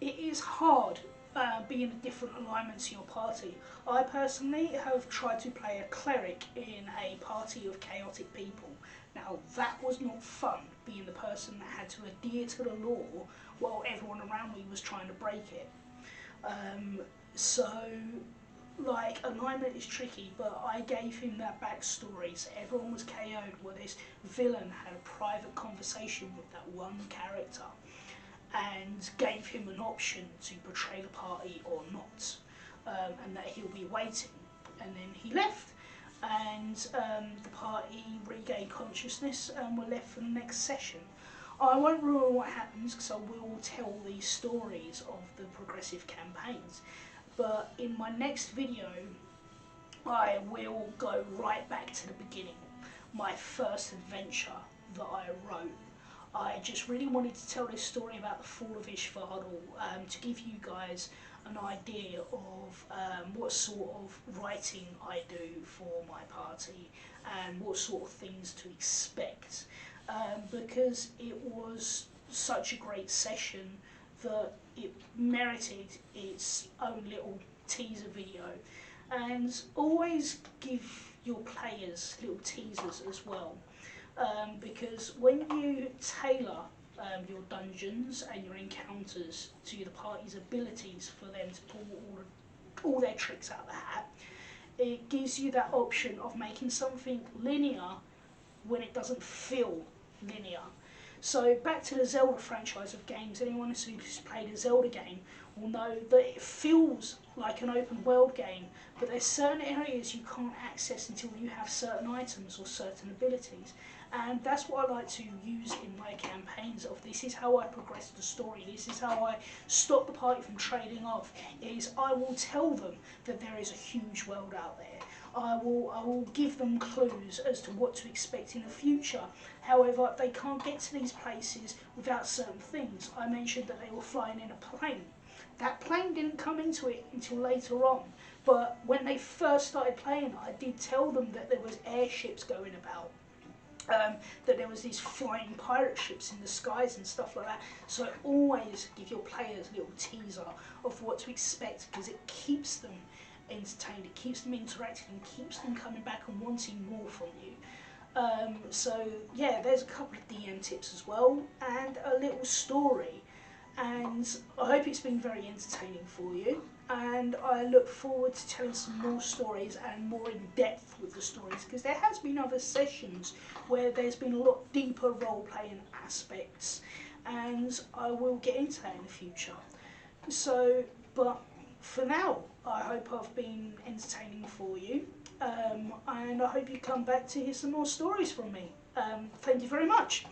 it is hard being a different alignment to your party. I personally have tried to play a cleric in a party of chaotic people. Now that was not fun, being the person that had to adhere to the law while everyone around me was trying to break it. So like, alignment is tricky, but I gave him that backstory, so everyone was KO'd where this villain had a private conversation with that one character and gave him an option to betray the party or not, and that he'll be waiting. And then he left, and the party regained consciousness and were left for the next session. I won't ruin what happens because I will tell these stories of the progressive campaigns, but in my next video I will go right back to the beginning, my first adventure that I wrote. I just really wanted to tell this story about the fall of Ishvardal, to give you guys an idea of what sort of writing I do for my party and what sort of things to expect, because it was such a great session that it merited its own little teaser video. And always give your players little teasers as well, because when you tailor your dungeons and your encounters to the party's abilities for them to pull all their tricks out of the hat, it gives you that option of making something linear when it doesn't feel linear. So back to the Zelda franchise of games, anyone who's played a Zelda game will know that it feels like an open world game, but there's certain areas you can't access until you have certain items or certain abilities. And that's what I like to use in my campaigns of this is how I progress the story, this is how I stop the party from trading off, is I will tell them that there is a huge world out there. I will give them clues as to what to expect in the future. However, they can't get to these places without certain things. I mentioned that they were flying in a plane. That plane didn't come into it until later on, but when they first started playing, I did tell them that there was airships going about, that there was these flying pirate ships in the skies and stuff like that. So always give your players a little teaser of what to expect, because it keeps them entertained, it keeps them interactive and keeps them coming back and wanting more from you. So yeah, there's a couple of DM tips as well and a little story, and I hope it's been very entertaining for you, and I look forward to telling some more stories and more in depth with the stories, because there has been other sessions where there's been a lot deeper role playing aspects, and I will get into that in the future. So, but for now, I hope I've been entertaining for you, and I hope you come back to hear some more stories from me. Thank you very much.